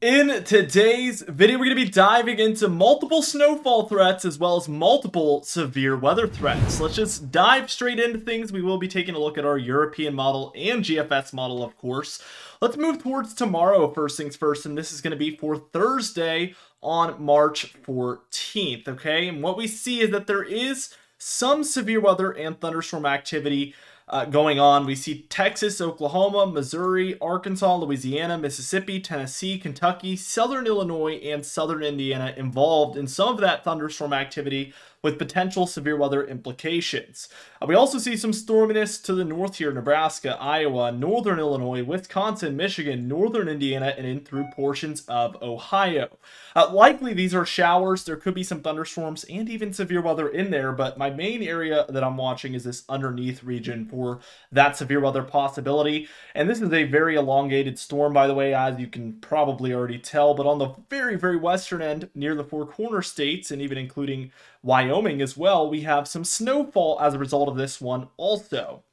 In today's video, we're going to be diving into multiple snowfall threats as well as multiple severe weather threats. Let's just dive straight into things. We will be taking a look at our European model and GFS model, of course. Let's move towards tomorrow, first things first, and this is going to be for Thursday on March 14th, okay? And what we see is that there is some severe weather and thunderstorm activity going on. We see Texas, Oklahoma, Missouri, Arkansas, Louisiana, Mississippi, Tennessee, Kentucky, Southern Illinois, and Southern Indiana involved in some of that thunderstorm activity with potential severe weather implications. We also see some storminess to the north here, Nebraska, Iowa, Northern Illinois, Wisconsin, Michigan, Northern Indiana, and in through portions of Ohio. Likely these are showers. There could be some thunderstorms and even severe weather in there, but my main area that I'm watching is this underneath region for that severe weather possibility. And this is a very elongated storm, by the way, as you can probably already tell, but on the very, very western end near the Four Corner states and even including Wyoming as well, we have some snowfall as a result of this one also.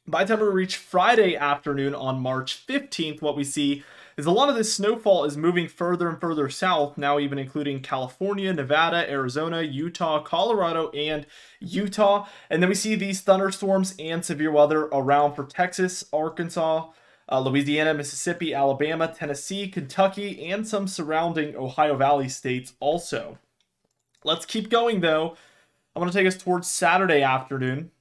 By the time we reach Friday afternoon on March 15th, what we see is a lot of this snowfall is moving further and further south, now even including California, Nevada, Arizona, Utah, Colorado, and Utah. And then we see these thunderstorms and severe weather around for Texas, Arkansas, Louisiana, Mississippi, Alabama, Tennessee, Kentucky, and some surrounding Ohio Valley states also. Let's keep going though. I want to take us towards Saturday afternoon.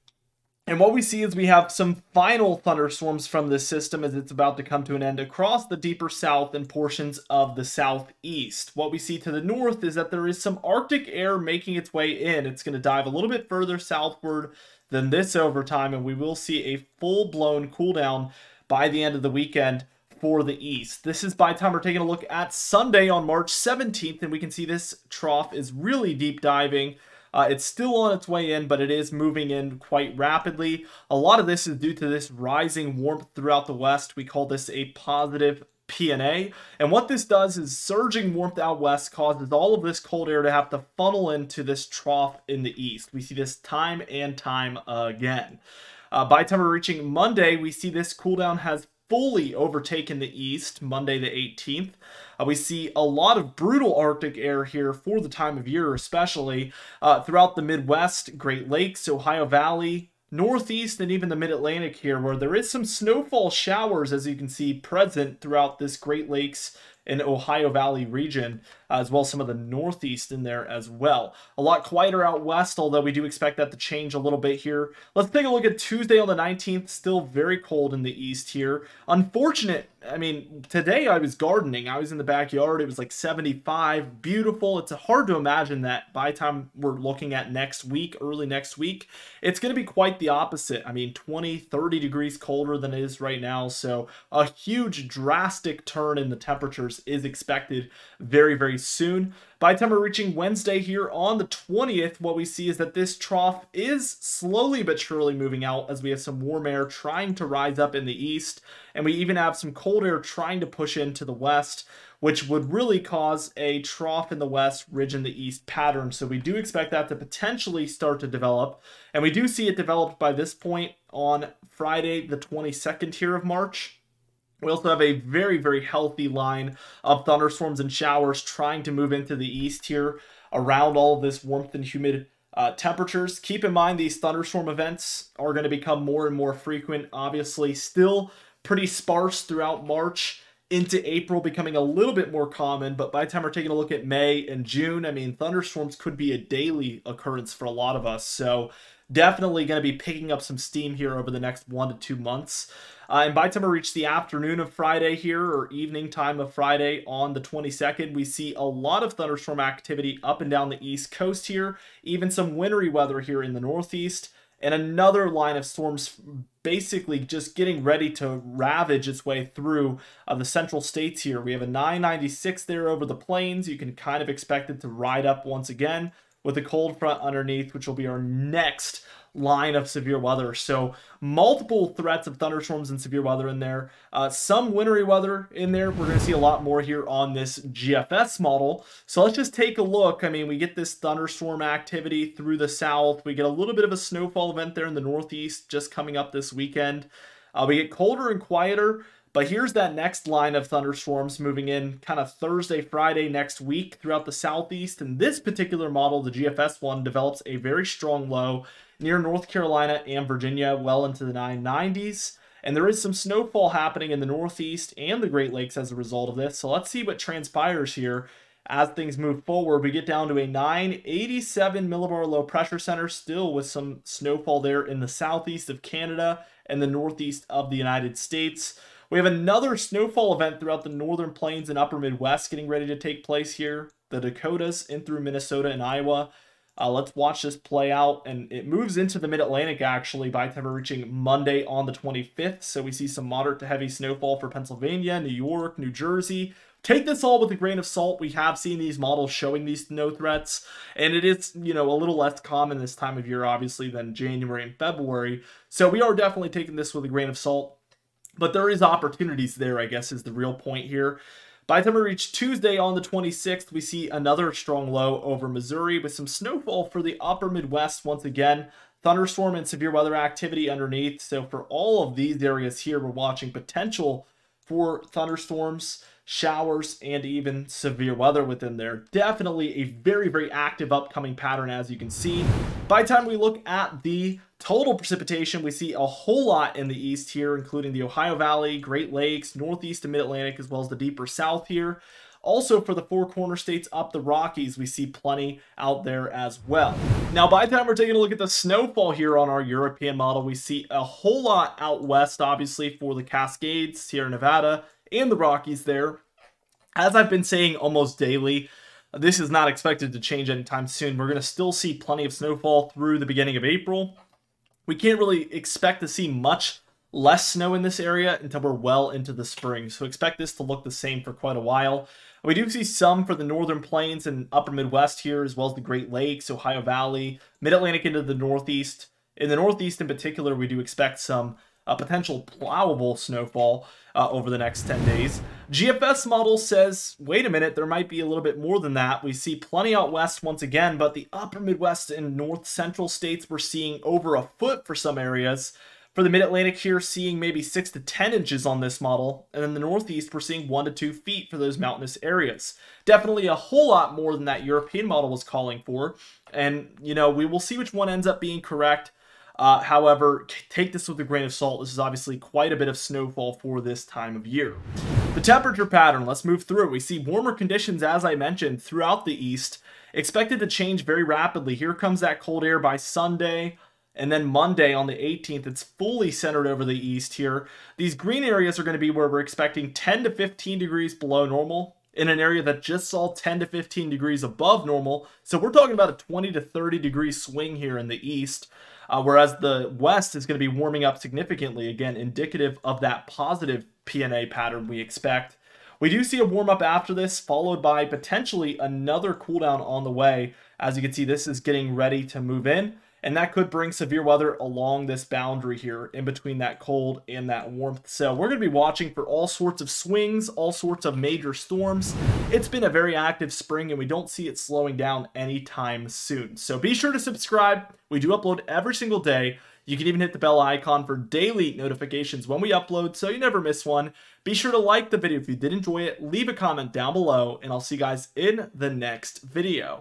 And what we see is we have some final thunderstorms from this system as it's about to come to an end across the deeper south and portions of the southeast. What we see to the north is that there is some Arctic air making its way in. It's going to dive a little bit further southward than this over time, and we will see a full-blown cool down by the end of the weekend for the east. This is by the time we're taking a look at Sunday on March 17th, and we can see this trough is really deep diving. It's still on its way in, but it is moving in quite rapidly. A lot of this is due to this rising warmth throughout the west. We call this a positive PNA. And what this does is surging warmth out west causes all of this cold air to have to funnel into this trough in the east. We see this time and time again. By the time we're reaching Monday, we see this cool down has fully overtaken the east, Monday the 18th. We see a lot of brutal Arctic air here for the time of year, especially throughout the Midwest, Great Lakes, Ohio Valley, Northeast, and even the Mid-Atlantic here, where there is some snowfall showers, as you can see, present throughout this Great Lakes and Ohio Valley region, as well as some of the Northeast in there as well. A lot quieter out west, although we do expect that to change a little bit here. Let's take a look at Tuesday on the 19th. Still very cold in the east here. Unfortunate. I mean, today I was gardening. I was in the backyard. It was like 75. Beautiful. It's hard to imagine that by the time we're looking at next week, early next week, it's going to be quite the opposite. I mean, 20, 30 degrees colder than it is right now. So a huge drastic turn in the temperatures is expected very, very soon. By the time we're reaching Wednesday here on the 20th, what we see is that this trough is slowly but surely moving out as we have some warm air trying to rise up in the east, and we even have some cold air trying to push into the west, which would really cause a trough in the west, ridge in the east pattern. So we do expect that to potentially start to develop, and we do see it developed by this point on Friday the 22nd here of March. We also have a very, very healthy line of thunderstorms and showers trying to move into the east here around all of this warmth and humid temperatures. Keep in mind these thunderstorm events are going to become more and more frequent. Obviously, still pretty sparse throughout March into April, becoming a little bit more common. But by the time we're taking a look at May and June, I mean, thunderstorms could be a daily occurrence for a lot of us. So definitely going to be picking up some steam here over the next 1 to 2 months. And by the time we reach the afternoon of Friday here, or evening time of Friday on the 22nd, we see a lot of thunderstorm activity up and down the East Coast here, even some wintry weather here in the Northeast, and another line of storms basically just getting ready to ravage its way through the central states here. We have a 996 there over the plains. You can kind of expect it to ride up once again with a cold front underneath, which will be our next line of severe weather. So multiple threats of thunderstorms and severe weather in there. Some wintry weather in there. We're going to see a lot more here on this GFS model. So let's just take a look. I mean, we get this thunderstorm activity through the south. We get a little bit of a snowfall event there in the northeast just coming up this weekend. We get colder and quieter But here's that next line of thunderstorms moving in kind of Thursday, Friday next week throughout the southeast. And this particular model, the GFS one, develops a very strong low near North Carolina and Virginia, well into the 990s. And there is some snowfall happening in the Northeast and the Great Lakes as a result of this. So let's see what transpires here as things move forward. We get down to a 987 millibar low pressure center, still with some snowfall there in the southeast of Canada and the northeast of the United States. We have another snowfall event throughout the northern plains and upper Midwest getting ready to take place here. The Dakotas in through Minnesota and Iowa. Let's watch this play out, and it moves into the mid-Atlantic actually by the time we're reaching Monday on the 25th. So we see some moderate to heavy snowfall for Pennsylvania, New York, New Jersey. Take this all with a grain of salt. We have seen these models showing these snow threats, and it is, you know, a little less common this time of year, obviously, than January and February. So we are definitely taking this with a grain of salt. But there is opportunities there, I guess, is the real point here. By the time we reach Tuesday on the 26th, we see another strong low over Missouri with some snowfall for the upper Midwest once again. Thunderstorm and severe weather activity underneath. So for all of these areas here, we're watching potential for thunderstorms, showers, and even severe weather within there. Definitely a very, very active upcoming pattern, as you can see. By the time we look at the total precipitation, we see a whole lot in the east here, including the Ohio Valley, Great Lakes, Northeast and Mid-Atlantic, as well as the deeper south here. Also, for the four corner states up the Rockies, we see plenty out there as well. Now, by the time we're taking a look at the snowfall here on our European model, we see a whole lot out west, obviously, for the Cascades, Sierra Nevada, and the Rockies there. As I've been saying almost daily, this is not expected to change anytime soon. We're going to still see plenty of snowfall through the beginning of April. We can't really expect to see much less snow in this area until we're well into the spring. So expect this to look the same for quite a while. We do see some for the northern plains and upper Midwest here, as well as the Great Lakes, Ohio Valley, Mid-Atlantic into the Northeast. In the Northeast in particular, we do expect some potential plowable snowfall over the next 10 days. GFS model says, wait a minute, there might be a little bit more than that. We see plenty out west once again, but the upper Midwest and north central states, we're seeing over a foot for some areas. For the Mid-Atlantic here, seeing maybe 6 to 10 inches on this model. And in the Northeast, we're seeing 1 to 2 feet for those mountainous areas. Definitely a whole lot more than that European model was calling for. And, you know, we will see which one ends up being correct. However, take this with a grain of salt. This is obviously quite a bit of snowfall for this time of year. The temperature pattern, let's move through it. We see warmer conditions, as I mentioned, throughout the east, expected to change very rapidly. Here comes that cold air by Sunday, and then Monday on the 18th, it's fully centered over the east here. These green areas are going to be where we're expecting 10 to 15 degrees below normal in an area that just saw 10 to 15 degrees above normal. So we're talking about a 20 to 30 degree swing here in the east. Whereas the west is going to be warming up significantly, again, indicative of that positive PNA pattern we expect. We do see a warm up after this, followed by potentially another cool down on the way. As you can see, this is getting ready to move in, and that could bring severe weather along this boundary here in between that cold and that warmth. So we're going to be watching for all sorts of swings, all sorts of major storms. It's been a very active spring, and we don't see it slowing down anytime soon. So be sure to subscribe. We do upload every single day. You can even hit the bell icon for daily notifications when we upload, so you never miss one. Be sure to like the video if you did enjoy it, leave a comment down below, and I'll see you guys in the next video.